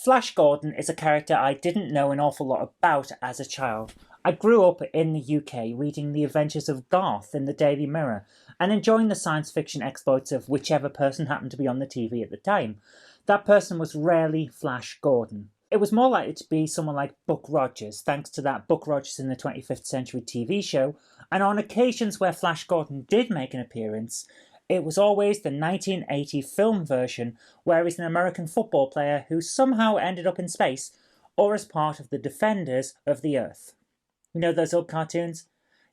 Flash Gordon is a character I didn't know an awful lot about as a child. I grew up in the UK reading The Adventures of Garth in the Daily Mirror and enjoying the science fiction exploits of whichever person happened to be on the TV at the time. That person was rarely Flash Gordon. It was more likely to be someone like Buck Rogers, thanks to that Buck Rogers in the 25th Century TV show, and on occasions where Flash Gordon did make an appearance, it was always the 1980 film version where he's an American football player who somehow ended up in space or as part of the Defenders of the Earth. You know those old cartoons?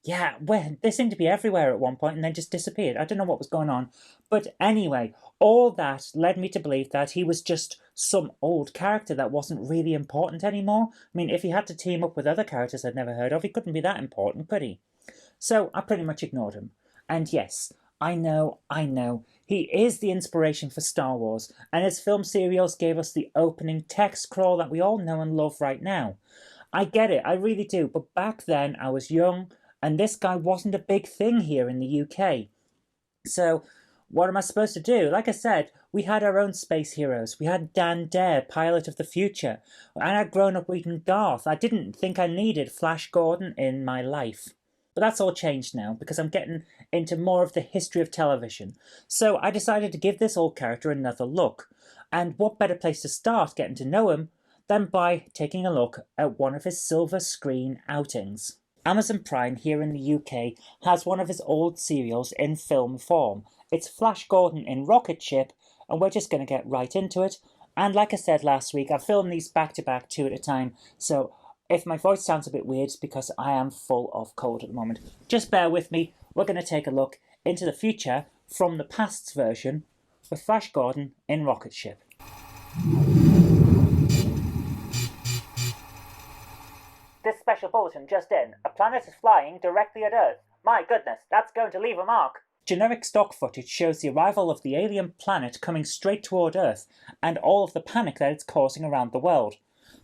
Yeah, well, they seemed to be everywhere at one point and then just disappeared. I don't know what was going on. But anyway, all that led me to believe that he was just some old character that wasn't really important anymore. I mean, if he had to team up with other characters I'd never heard of, he couldn't be that important, could he? So I pretty much ignored him. And yes, I know, he is the inspiration for Star Wars, and his film serials gave us the opening text crawl that we all know and love right now. I get it, I really do, but back then I was young, and this guy wasn't a big thing here in the UK. So, what am I supposed to do? Like I said, we had our own space heroes. We had Dan Dare, pilot of the future, and I'd grown up reading Garth. I didn't think I needed Flash Gordon in my life. But that's all changed now, because I'm getting into more of the history of television. So I decided to give this old character another look. And what better place to start getting to know him than by taking a look at one of his silver screen outings. Amazon Prime here in the UK has one of his old serials in film form. It's Flash Gordon in Rocket Ship, and we're just going to get right into it. And like I said last week, I filmed these back to back, 2 at a time, so if my voice sounds a bit weird, it's because I am full of cold at the moment. Just bear with me. We're going to take a look into the future from the past's version with Flash Gordon in Rocket Ship. This special bulletin just in. A planet is flying directly at Earth. My goodness, that's going to leave a mark. Generic stock footage shows the arrival of the alien planet coming straight toward Earth and all of the panic that it's causing around the world.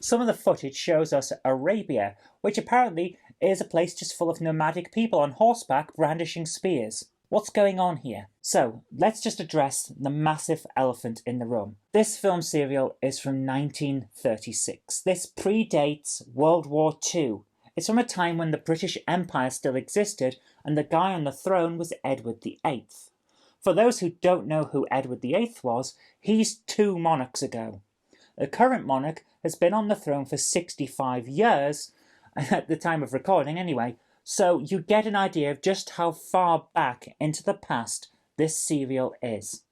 Some of the footage shows us Arabia, which apparently is a place just full of nomadic people on horseback brandishing spears. What's going on here? So, let's just address the massive elephant in the room. This film serial is from 1936. This predates World War II. It's from a time when the British Empire still existed and the guy on the throne was Edward VIII. For those who don't know who Edward VIII was, he's 2 monarchs ago. The current monarch has been on the throne for 65 years, at the time of recording anyway, so you get an idea of just how far back into the past this serial is.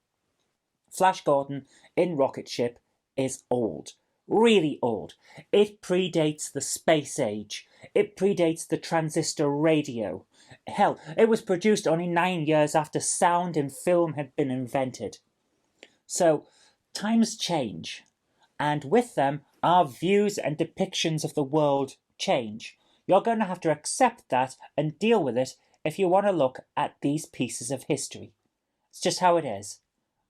Flash Gordon in Rocket Ship is old. Really old. It predates the space age. It predates the transistor radio. Hell, it was produced only 9 years after sound and film had been invented. So, times change. And with them, our views and depictions of the world change. You're going to have to accept that and deal with it if you want to look at these pieces of history. It's just how it is.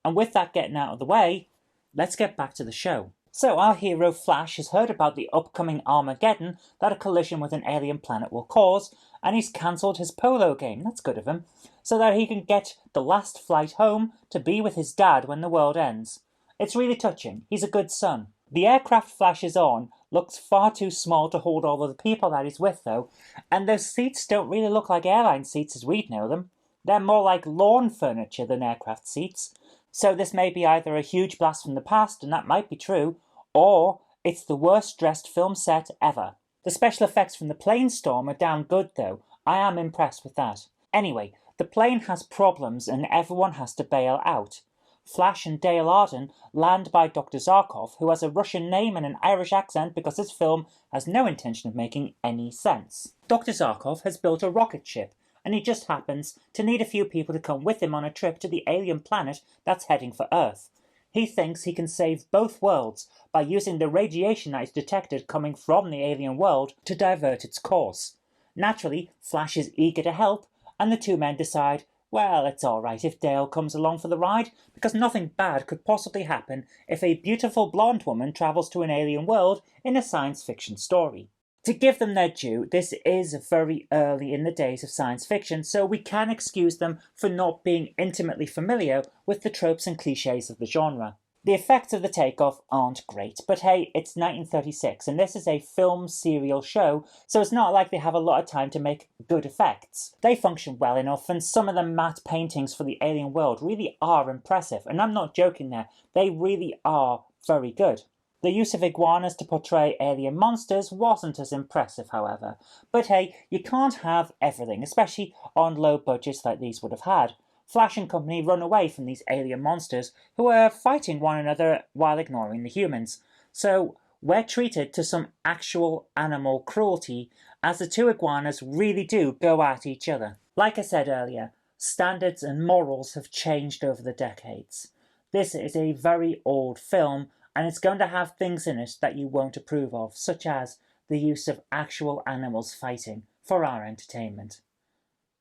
And with that getting out of the way, let's get back to the show. So our hero Flash has heard about the upcoming Armageddon that a collision with an alien planet will cause, and he's cancelled his polo game, that's good of him, so that he can get the last flight home to be with his dad when the world ends. It's really touching. He's a good son. The aircraft Flash is on looks far too small to hold all of the people that he's with, though, and those seats don't really look like airline seats as we'd know them. They're more like lawn furniture than aircraft seats. So this may be either a huge blast from the past, and that might be true, or it's the worst dressed film set ever. The special effects from the plane storm are damn good, though. I am impressed with that. Anyway, the plane has problems and everyone has to bail out. Flash and Dale Arden land by Dr. Zarkov, who has a Russian name and an Irish accent because his film has no intention of making any sense. Dr. Zarkov has built a rocket ship, and he just happens to need a few people to come with him on a trip to the alien planet that's heading for Earth. He thinks he can save both worlds by using the radiation that is detected coming from the alien world to divert its course. Naturally, Flash is eager to help, and the 2 men decide, well, it's alright if Dale comes along for the ride, because nothing bad could possibly happen if a beautiful blonde woman travels to an alien world in a science fiction story. To give them their due, this is very early in the days of science fiction, so we can excuse them for not being intimately familiar with the tropes and cliches of the genre. The effects of the takeoff aren't great, but hey, it's 1936 and this is a film serial show, so it's not like they have a lot of time to make good effects. They function well enough, and some of the matte paintings for the alien world really are impressive, and I'm not joking there, they really are very good. The use of iguanas to portray alien monsters wasn't as impressive, however. But hey, you can't have everything, especially on low budgets like these would have had. Flash and company run away from these alien monsters who are fighting one another while ignoring the humans. So we're treated to some actual animal cruelty as the two iguanas really do go at each other. Like I said earlier, standards and morals have changed over the decades. This is a very old film, and it's going to have things in it that you won't approve of, such as the use of actual animals fighting for our entertainment.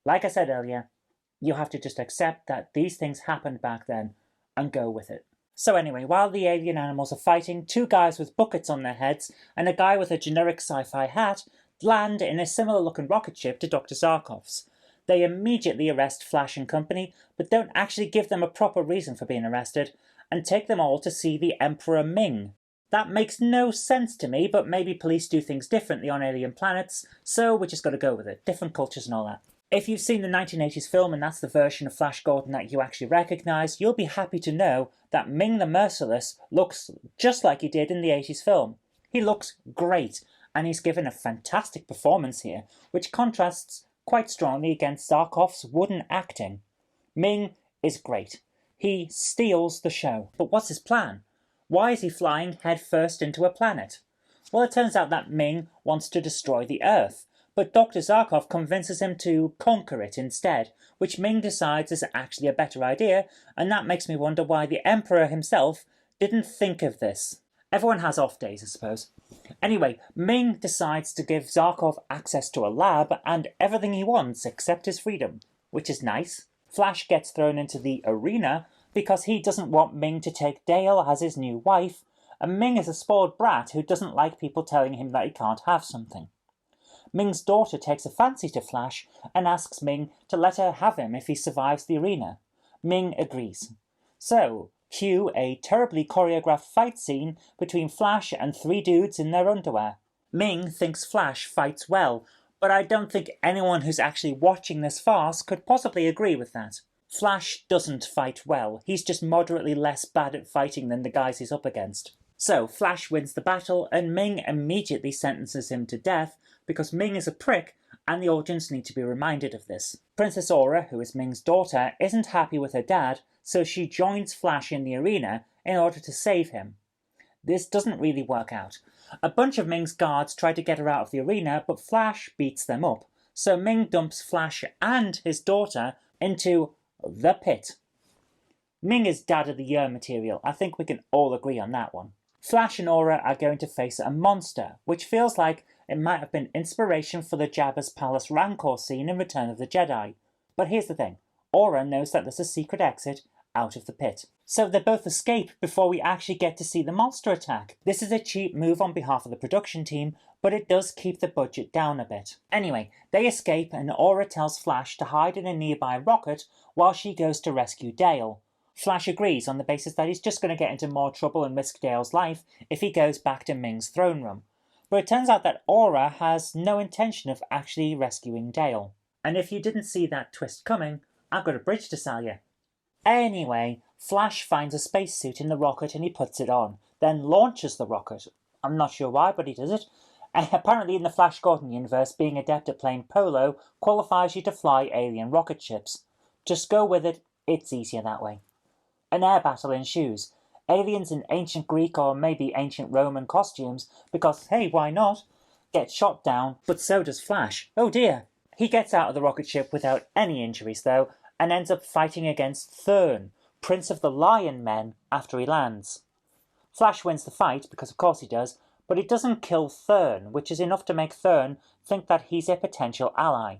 Like I said earlier, you have to just accept that these things happened back then and go with it. So anyway, while the alien animals are fighting, two guys with buckets on their heads and a guy with a generic sci-fi hat land in a similar looking rocket ship to Dr. Zarkov's. They immediately arrest Flash and company, but don't actually give them a proper reason for being arrested, and take them all to see the Emperor Ming. That makes no sense to me, but maybe police do things differently on alien planets, so we just gotta go with it. Different cultures and all that. If you've seen the 1980s film and that's the version of Flash Gordon that you actually recognise, you'll be happy to know that Ming the Merciless looks just like he did in the 80s film. He looks great, and he's given a fantastic performance here, which contrasts quite strongly against Zarkov's wooden acting. Ming is great. He steals the show. But what's his plan? Why is he flying headfirst into a planet? Well, it turns out that Ming wants to destroy the Earth, but Dr. Zarkov convinces him to conquer it instead, which Ming decides is actually a better idea, and that makes me wonder why the Emperor himself didn't think of this. Everyone has off days, I suppose. Anyway, Ming decides to give Zarkov access to a lab and everything he wants except his freedom, which is nice. Flash gets thrown into the arena because he doesn't want Ming to take Dale as his new wife, and Ming is a spoiled brat who doesn't like people telling him that he can't have something. Ming's daughter takes a fancy to Flash and asks Ming to let her have him if he survives the arena. Ming agrees. So, cue a terribly choreographed fight scene between Flash and three dudes in their underwear. Ming thinks Flash fights well, but I don't think anyone who's actually watching this farce could possibly agree with that. Flash doesn't fight well, he's just moderately less bad at fighting than the guys he's up against. So Flash wins the battle and Ming immediately sentences him to death because Ming is a prick and the audience need to be reminded of this. Princess Aura, who is Ming's daughter, isn't happy with her dad, so she joins Flash in the arena in order to save him. This doesn't really work out. A bunch of Ming's guards try to get her out of the arena, but Flash beats them up, so Ming dumps Flash and his daughter into the pit. Ming is Dad of the Year material, I think we can all agree on that one. Flash and Aura are going to face a monster, which feels like it might have been inspiration for the Jabba's Palace Rancor scene in Return of the Jedi. But here's the thing, Aura knows that there's a secret exit out of the pit. So they both escape before we actually get to see the monster attack. This is a cheap move on behalf of the production team, but it does keep the budget down a bit. Anyway, they escape and Aura tells Flash to hide in a nearby rocket while she goes to rescue Dale. Flash agrees on the basis that he's just going to get into more trouble and risk Dale's life if he goes back to Ming's throne room. But it turns out that Aura has no intention of actually rescuing Dale. And if you didn't see that twist coming, I've got a bridge to sell you. Anyway, Flash finds a spacesuit in the rocket and he puts it on, then launches the rocket. I'm not sure why, but he does it. And apparently in the Flash Gordon universe, being adept at playing polo qualifies you to fly alien rocket ships. Just go with it, it's easier that way. An air battle ensues. Aliens in ancient Greek or maybe ancient Roman costumes, because hey, why not, get shot down, but so does Flash. Oh dear. He gets out of the rocket ship without any injuries though, and ends up fighting against Thurn, Prince of the Lion Men, after he lands. Flash wins the fight, because of course he does, but it doesn't kill Thurn, which is enough to make Thurn think that he's a potential ally.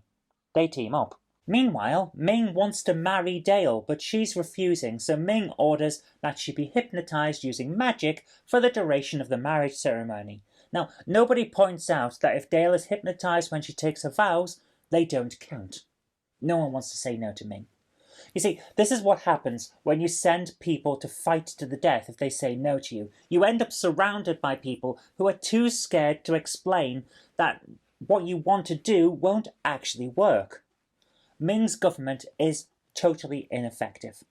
They team up. Meanwhile, Ming wants to marry Dale, but she's refusing, so Ming orders that she be hypnotized using magic for the duration of the marriage ceremony. Now, nobody points out that if Dale is hypnotized when she takes her vows, they don't count. No one wants to say no to Ming. You see, this is what happens when you send people to fight to the death if they say no to you. You end up surrounded by people who are too scared to explain that what you want to do won't actually work. Ming's government is totally ineffective.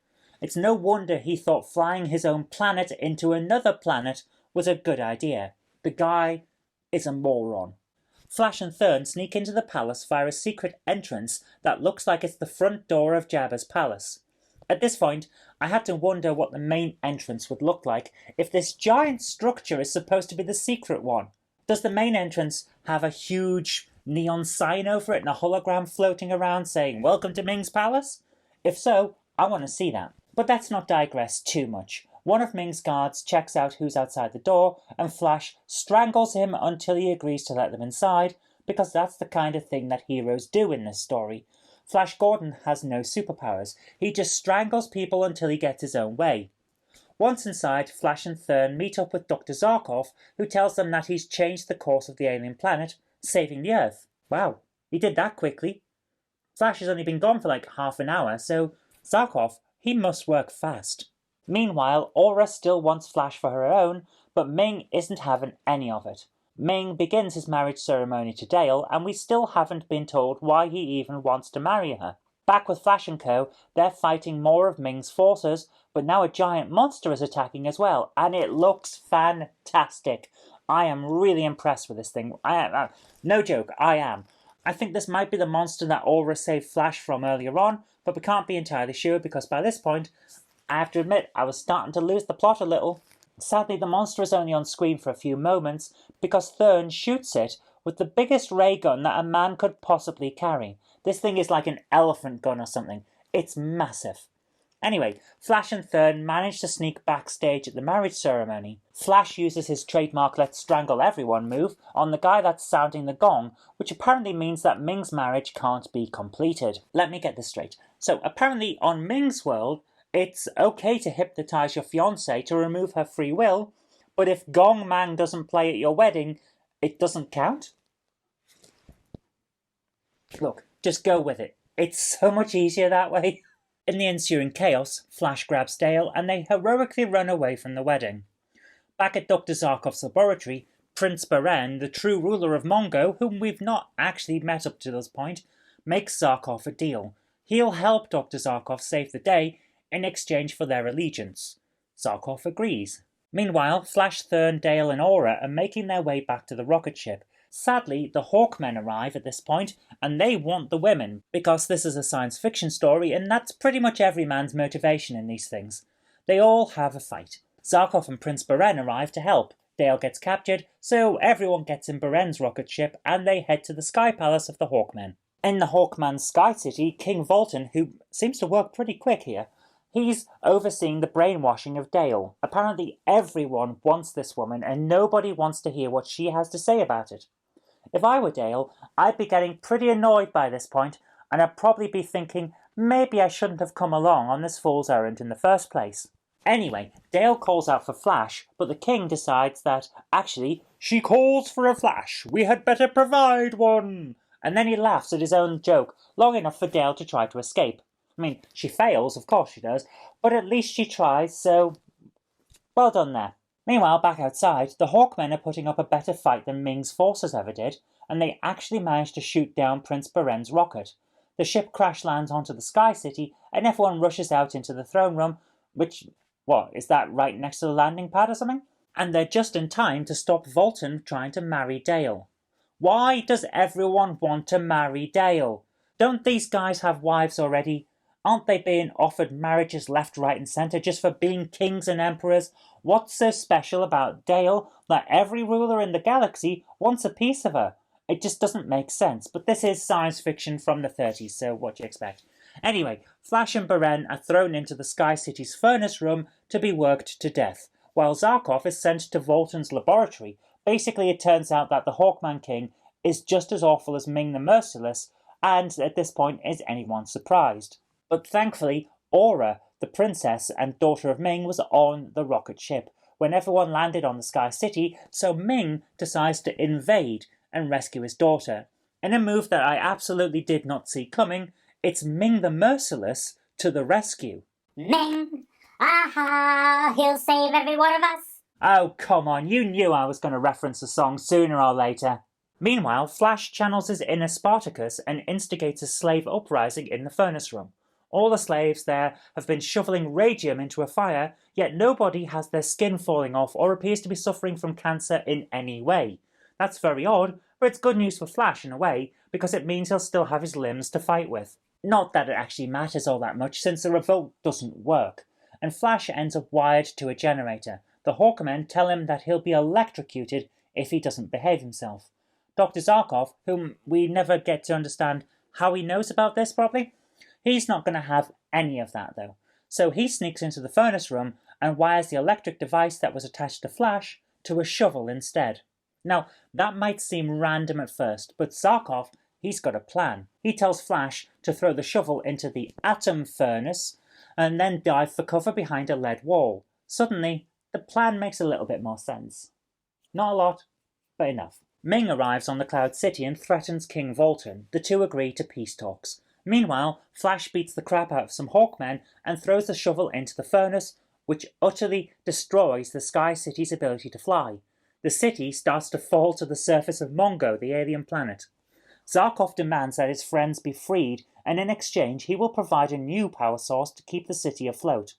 It's no wonder he thought flying his own planet into another planet was a good idea. The guy is a moron. Flash and Thurn sneak into the palace via a secret entrance that looks like it's the front door of Jabba's palace. At this point, I had to wonder what the main entrance would look like if this giant structure is supposed to be the secret one. Does the main entrance have a huge neon sign over it and a hologram floating around saying, "Welcome to Mings Palace"? If so, I want to see that. But let's not digress too much. One of Ming's guards checks out who's outside the door, and Flash strangles him until he agrees to let them inside, because that's the kind of thing that heroes do in this story. Flash Gordon has no superpowers. He just strangles people until he gets his own way. Once inside, Flash and Thurn meet up with Dr. Zarkov, who tells them that he's changed the course of the alien planet, saving the Earth. Wow, he did that quickly. Flash has only been gone for like half an hour, so Zarkov, he must work fast. Meanwhile, Aura still wants Flash for her own, but Ming isn't having any of it. Ming begins his marriage ceremony to Dale, and we still haven't been told why he even wants to marry her. Back with Flash and co, they're fighting more of Ming's forces, but now a giant monster is attacking as well, and it looks fantastic. I am really impressed with this thing. No joke, I am. I think this might be the monster that Aura saved Flash from earlier on, but we can't be entirely sure because by this point, I have to admit, I was starting to lose the plot a little. Sadly, the monster is only on screen for a few moments because Thurn shoots it with the biggest ray gun that a man could possibly carry. This thing is like an elephant gun or something. It's massive. Anyway, Flash and Thurn manage to sneak backstage at the marriage ceremony. Flash uses his trademark "let's strangle everyone" move on the guy that's sounding the gong, which apparently means that Ming's marriage can't be completed. Let me get this straight. So apparently on Ming's world, it's okay to hypnotize your fiancée to remove her free will, but if Gong Man doesn't play at your wedding, it doesn't count? Look, just go with it. It's so much easier that way. In the ensuing chaos, Flash grabs Dale and they heroically run away from the wedding. Back at Dr. Zarkov's laboratory, Prince Beren, the true ruler of Mongo, whom we've not actually met up to this point, makes Zarkov a deal. He'll help Dr. Zarkov save the day in exchange for their allegiance. Zarkov agrees. Meanwhile, Flash, Thurn, Dale and Aura are making their way back to the rocket ship. Sadly, the Hawkmen arrive at this point, and they want the women, because this is a science fiction story, and that's pretty much every man's motivation in these things. They all have a fight. Zarkov and Prince Beren arrive to help. Dale gets captured, so everyone gets in Beren's rocket ship, and they head to the Sky Palace of the Hawkmen. In the Hawkman's Sky City, King Bulletin, who seems to work pretty quick here, he's overseeing the brainwashing of Dale. Apparently everyone wants this woman, and nobody wants to hear what she has to say about it. If I were Dale, I'd be getting pretty annoyed by this point, and I'd probably be thinking, maybe I shouldn't have come along on this fool's errand in the first place. Anyway, Dale calls out for Flash, but the king decides that, actually, she calls for a Flash, we had better provide one. And then he laughs at his own joke, long enough for Dale to try to escape. I mean, she fails, of course she does, but at least she tries, so well done there. Meanwhile, back outside, the Hawkmen are putting up a better fight than Ming's forces ever did, and they actually manage to shoot down Prince Beren's rocket. The ship crash lands onto the Sky City, and everyone rushes out into the throne room, which, what, is that right next to the landing pad or something? And they're just in time to stop Bulletin trying to marry Dale. Why does everyone want to marry Dale? Don't these guys have wives already? Aren't they being offered marriages left, right and centre just for being kings and emperors? What's so special about Dale that every ruler in the galaxy wants a piece of her? It just doesn't make sense, but this is science fiction from the 30s, so what do you expect? Anyway, Flash and Beren are thrown into the Sky City's furnace room to be worked to death, while Zarkov is sent to Vultan's laboratory. Basically, it turns out that the Hawkman King is just as awful as Ming the Merciless, and at this point, is anyone surprised? But thankfully, Aura, the princess and daughter of Ming, was on the rocket ship when everyone landed on the Sky City, so Ming decides to invade and rescue his daughter. In a move that I absolutely did not see coming, it's Ming the Merciless to the rescue. Ming! Aha! He'll save every one of us! Oh, come on, you knew I was going to reference the song sooner or later. Meanwhile, Flash channels his inner Spartacus and instigates a slave uprising in the furnace room. All the slaves there have been shoveling radium into a fire, yet nobody has their skin falling off or appears to be suffering from cancer in any way. That's very odd, but it's good news for Flash in a way, because it means he'll still have his limbs to fight with. Not that it actually matters all that much, since the revolt doesn't work, and Flash ends up wired to a generator. The Hawkermen tell him that he'll be electrocuted if he doesn't behave himself. Dr. Zarkov, whom we never get to understand how he knows about this properly, he's not going to have any of that though. So he sneaks into the furnace room and wires the electric device that was attached to Flash to a shovel instead. Now, that might seem random at first, but Zarkov, he's got a plan. He tells Flash to throw the shovel into the atom furnace and then dive for cover behind a lead wall. Suddenly, the plan makes a little bit more sense. Not a lot, but enough. Ming arrives on the Cloud City and threatens King Bulletin. The two agree to peace talks. Meanwhile, Flash beats the crap out of some Hawkmen and throws the shovel into the furnace, which utterly destroys the Sky City's ability to fly. The city starts to fall to the surface of Mongo, the alien planet. Zarkov demands that his friends be freed, and in exchange he will provide a new power source to keep the city afloat.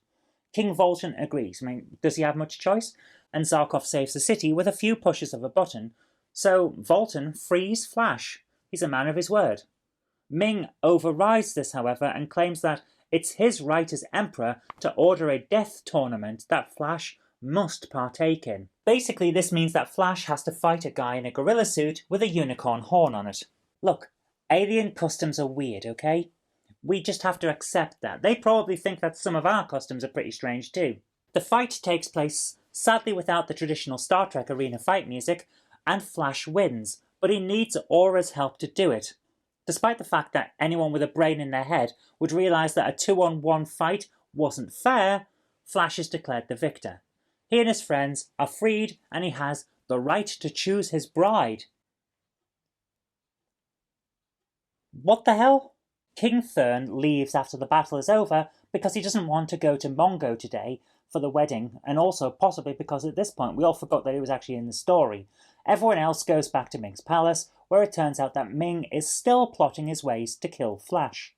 King Bulletin agrees. Does he have much choice? And Zarkov saves the city with a few pushes of a button. So Bulletin frees Flash. He's a man of his word. Ming overrides this, however, and claims that it's his right as Emperor to order a death tournament that Flash must partake in. Basically, this means that Flash has to fight a guy in a gorilla suit with a unicorn horn on it. Look, alien customs are weird, okay? We just have to accept that. They probably think that some of our customs are pretty strange too. The fight takes place, sadly without the traditional Star Trek arena fight music, and Flash wins, but he needs Aura's help to do it. Despite the fact that anyone with a brain in their head would realise that a 2-on-1 fight wasn't fair, Flash is declared the victor. He and his friends are freed, and he has the right to choose his bride. What the hell? King Thurn leaves after the battle is over because he doesn't want to go to Mongo today for the wedding, and also possibly because at this point we all forgot that he was actually in the story. Everyone else goes back to Mings Palace, where it turns out that Ming is still plotting his ways to kill Flash.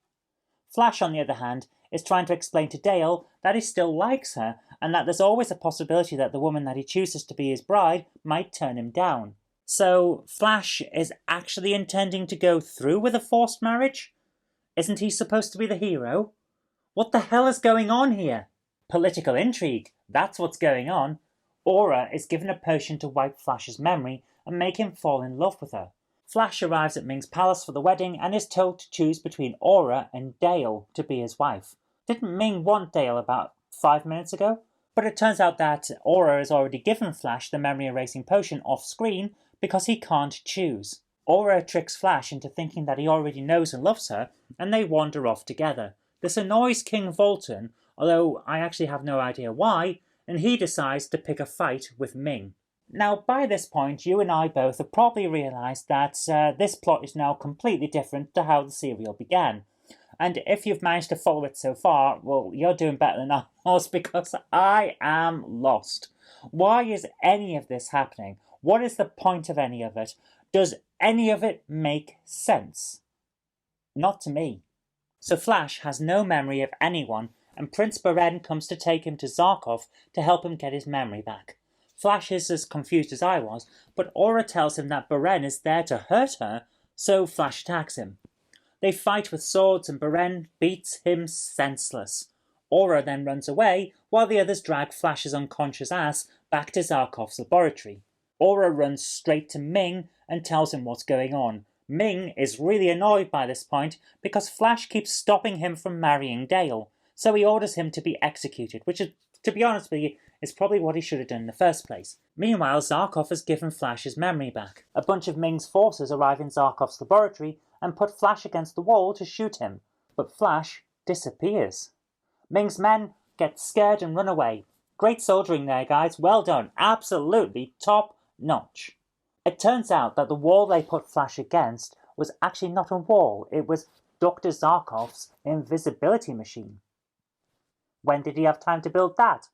Flash, on the other hand, is trying to explain to Dale that he still likes her, and that there's always a possibility that the woman that he chooses to be his bride might turn him down. So Flash is actually intending to go through with a forced marriage? Isn't he supposed to be the hero? What the hell is going on here? Political intrigue, that's what's going on. Aura is given a potion to wipe Flash's memory and make him fall in love with her. Flash arrives at Mings Palace for the wedding and is told to choose between Aura and Dale to be his wife. Didn't Ming want Dale about 5 minutes ago? But it turns out that Aura has already given Flash the memory erasing potion off screen because he can't choose. Aura tricks Flash into thinking that he already knows and loves her, and they wander off together. This annoys King Bulletin, although I actually have no idea why, and he decides to pick a fight with Ming. Now, by this point, you and I both have probably realised that this plot is now completely different to how the serial began. And if you've managed to follow it so far, well, you're doing better than I was, because I am lost. Why is any of this happening? What is the point of any of it? Does any of it make sense? Not to me. So Flash has no memory of anyone, and Prince Beren comes to take him to Zarkov to help him get his memory back. Flash is as confused as I was, but Aura tells him that Beren is there to hurt her, so Flash attacks him. They fight with swords and Beren beats him senseless. Aura then runs away, while the others drag Flash's unconscious ass back to Zarkov's laboratory. Aura runs straight to Ming and tells him what's going on. Ming is really annoyed by this point because Flash keeps stopping him from marrying Dale, so he orders him to be executed, which is, to be honest with you, is probably what he should have done in the first place. Meanwhile, Zarkov has given Flash his memory back. A bunch of Ming's forces arrive in Zarkov's laboratory and put Flash against the wall to shoot him, but Flash disappears. Ming's men get scared and run away. Great soldiering there, guys. Well done. Absolutely top notch. It turns out that the wall they put Flash against was actually not a wall. It was Dr. Zarkov's invisibility machine. When did he have time to build that?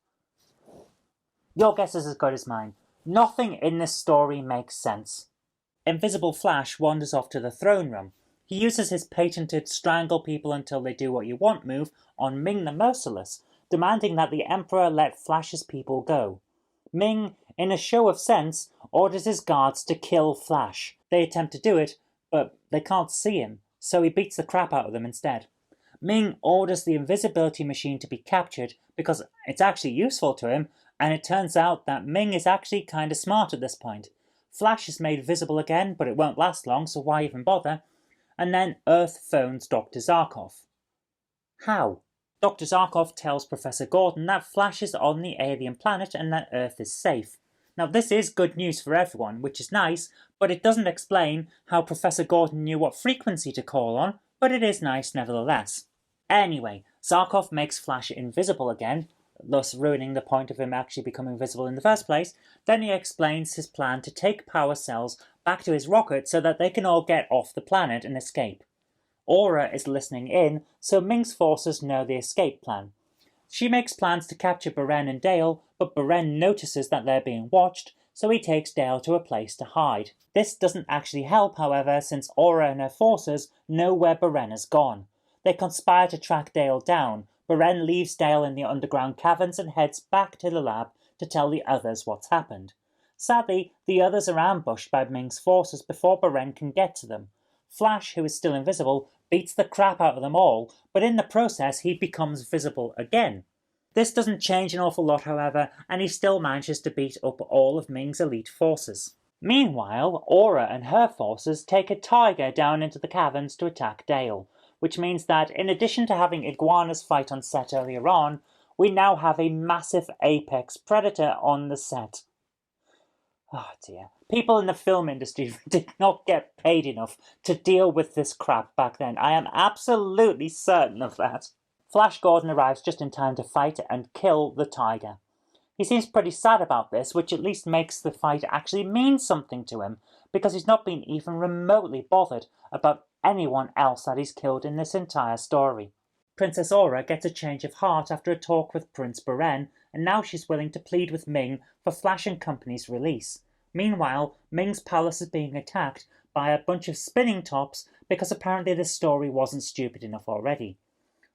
Your guess is as good as mine. Nothing in this story makes sense. Invisible Flash wanders off to the throne room. He uses his patented strangle people until they do what you want move on Ming the Merciless, demanding that the Emperor let Flash's people go. Ming, in a show of sense, orders his guards to kill Flash. They attempt to do it, but they can't see him, so he beats the crap out of them instead. Ming orders the invisibility machine to be captured because it's actually useful to him, and it turns out that Ming is actually kinda smart at this point. Flash is made visible again, but it won't last long, so why even bother? And then Earth phones Dr. Zarkov. How? Dr. Zarkov tells Professor Gordon that Flash is on the alien planet and that Earth is safe. Now this is good news for everyone, which is nice, but it doesn't explain how Professor Gordon knew what frequency to call on, but it is nice nevertheless. Anyway, Zarkov makes Flash invisible again, thus ruining the point of him actually becoming visible in the first place. Then he explains his plan to take power cells back to his rocket so that they can all get off the planet and escape. Aura is listening in, so Ming's forces know the escape plan. She makes plans to capture Beren and Dale, but Beren notices that they're being watched, so he takes Dale to a place to hide. This doesn't actually help, however, since Aura and her forces know where Beren has gone. They conspire to track Dale down. Beren leaves Dale in the underground caverns and heads back to the lab to tell the others what's happened. Sadly, the others are ambushed by Ming's forces before Beren can get to them. Flash, who is still invisible, beats the crap out of them all, but in the process he becomes visible again. This doesn't change an awful lot, however, and he still manages to beat up all of Ming's elite forces. Meanwhile, Aura and her forces take a tiger down into the caverns to attack Dale, which means that in addition to having iguanas fight on set earlier on, we now have a massive apex predator on the set. Oh dear. People in the film industry did not get paid enough to deal with this crap back then. I am absolutely certain of that. Flash Gordon arrives just in time to fight and kill the tiger. He seems pretty sad about this, which at least makes the fight actually mean something to him, because he's not been even remotely bothered about anyone else that he's killed in this entire story. Princess Aura gets a change of heart after a talk with Prince Beren, and now she's willing to plead with Ming for Flash and Company's release. Meanwhile, Ming's palace is being attacked by a bunch of spinning tops because apparently this story wasn't stupid enough already.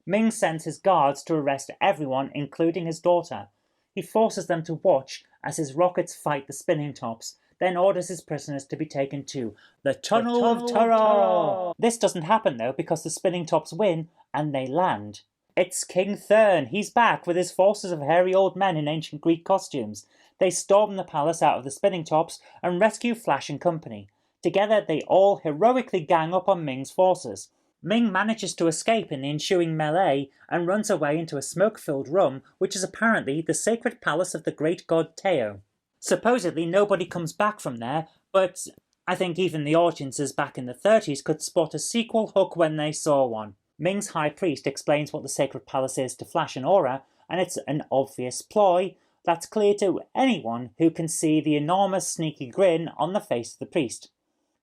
Ming sends his guards to arrest everyone, including his daughter. He forces them to watch as his rockets fight the spinning tops, then orders his prisoners to be taken to the Tunnel of Terror. This doesn't happen though because the spinning tops win and they land. It's King Thurn. He's back with his forces of hairy old men in ancient Greek costumes. They storm the palace out of the spinning tops and rescue Flash and Company. Together they all heroically gang up on Ming's forces. Ming manages to escape in the ensuing melee and runs away into a smoke-filled room, which is apparently the sacred palace of the great god Teo. Supposedly nobody comes back from there, but I think even the audiences back in the 30s could spot a sequel hook when they saw one. Ming's high priest explains what the sacred palace is to Flash and Aura, and it's an obvious ploy that's clear to anyone who can see the enormous sneaky grin on the face of the priest.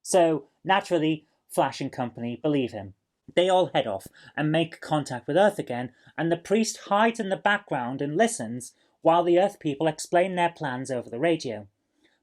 So, naturally, Flash and Company believe him. They all head off and make contact with Earth again, and the priest hides in the background and listens while the Earth people explain their plans over the radio.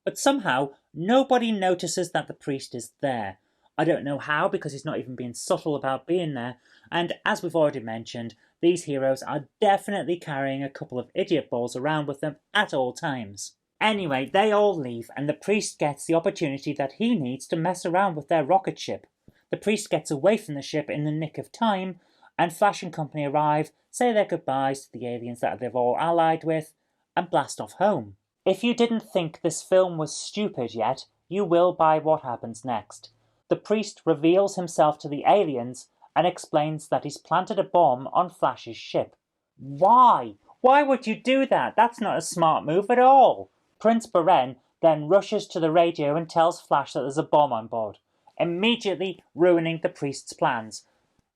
But somehow, nobody notices that the priest is there. I don't know how, because he's not even being subtle about being there, and as we've already mentioned, these heroes are definitely carrying a couple of idiot balls around with them at all times. Anyway, they all leave, and the priest gets the opportunity that he needs to mess around with their rocket ship. The priest gets away from the ship in the nick of time, and Flash and Company arrive, say their goodbyes to the aliens that they've all allied with, and blast off home. If you didn't think this film was stupid yet, you will by what happens next. The priest reveals himself to the aliens and explains that he's planted a bomb on Flash's ship. Why? Why would you do that? That's not a smart move at all. Prince Beren then rushes to the radio and tells Flash that there's a bomb on board, immediately ruining the priest's plans.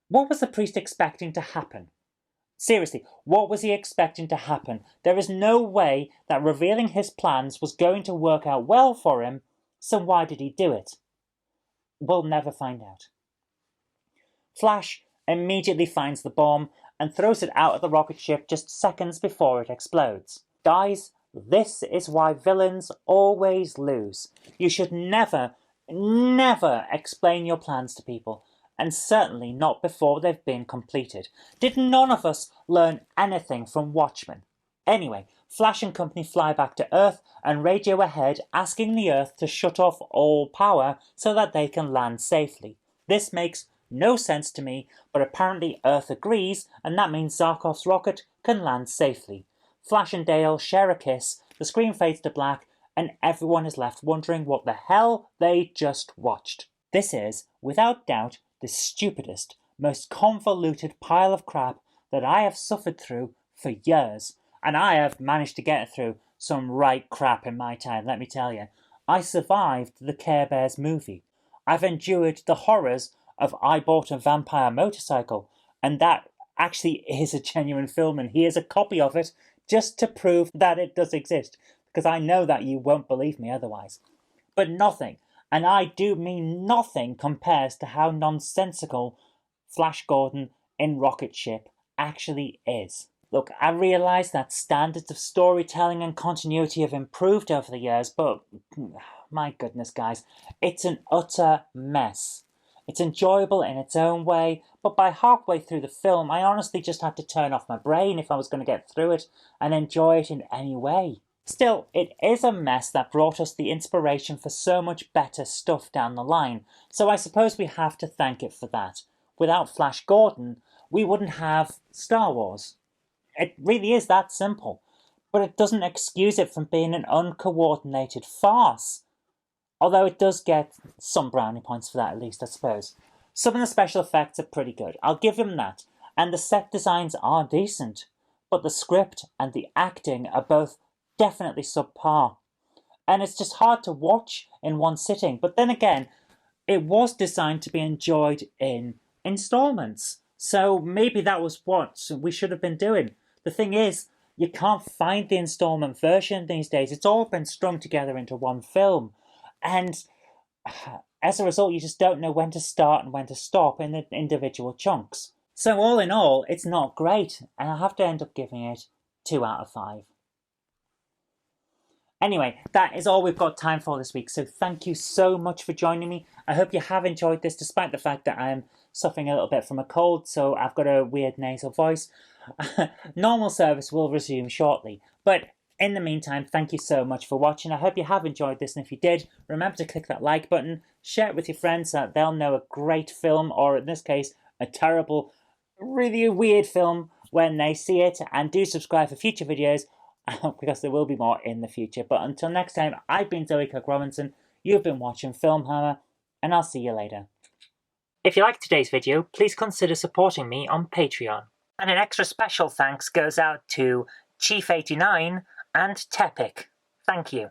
What was the priest expecting to happen? Seriously, what was he expecting to happen? There is no way that revealing his plans was going to work out well for him, so why did he do it? We'll never find out. Flash immediately finds the bomb and throws it out of the rocket ship just seconds before it explodes. Guys, this is why villains always lose. You should never, never explain your plans to people, and certainly not before they've been completed. Did none of us learn anything from Watchmen? Anyway, Flash and company fly back to Earth and radio ahead asking the Earth to shut off all power so that they can land safely. This makes no sense to me, but apparently Earth agrees, and that means Zarkov's rocket can land safely. Flash and Dale share a kiss, the screen fades to black, and everyone is left wondering what the hell they just watched. This is, without doubt, the stupidest, most convoluted pile of crap that I have suffered through for years. And I have managed to get through some right crap in my time, let me tell you. I survived the Care Bears movie. I've endured the horrors of I Bought a Vampire Motorcycle, and that actually is a genuine film, and here's a copy of it just to prove that it does exist, because I know that you won't believe me otherwise. But nothing, and I do mean nothing, compares to how nonsensical Flash Gordon in Rocket Ship actually is. Look, I realise that standards of storytelling and continuity have improved over the years, but my goodness, guys, it's an utter mess. It's enjoyable in its own way, but by halfway through the film, I honestly just had to turn off my brain if I was going to get through it and enjoy it in any way. Still, it is a mess that brought us the inspiration for so much better stuff down the line, so I suppose we have to thank it for that. Without Flash Gordon, we wouldn't have Star Wars. It really is that simple, but it doesn't excuse it from being an uncoordinated farce. Although it does get some brownie points for that, at least, I suppose. Some of the special effects are pretty good, I'll give them that, and the set designs are decent, but the script and the acting are both definitely subpar. And it's just hard to watch in one sitting, but then again, it was designed to be enjoyed in installments, so maybe that was what we should have been doing. The thing is, you can't find the installment version these days. It's all been strung together into one film. And as a result, you just don't know when to start and when to stop in the individual chunks. So all in all, it's not great, and I have to end up giving it 2 out of 5. Anyway, that is all we've got time for this week, so thank you so much for joining me. I hope you have enjoyed this, despite the fact that I am suffering a little bit from a cold, so I've got a weird nasal voice. Normal service will resume shortly, but in the meantime, thank you so much for watching. I hope you have enjoyed this, and if you did, remember to click that like button, share it with your friends so that they'll know a great film, or in this case, a terrible, really weird film when they see it, and do subscribe for future videos, because there will be more in the future. But until next time, I've been Zoe Cook-Robinson, you've been watching FilmHammer, and I'll see you later. If you liked today's video, please consider supporting me on Patreon. And an extra special thanks goes out to Chief89 and Tepic. Thank you.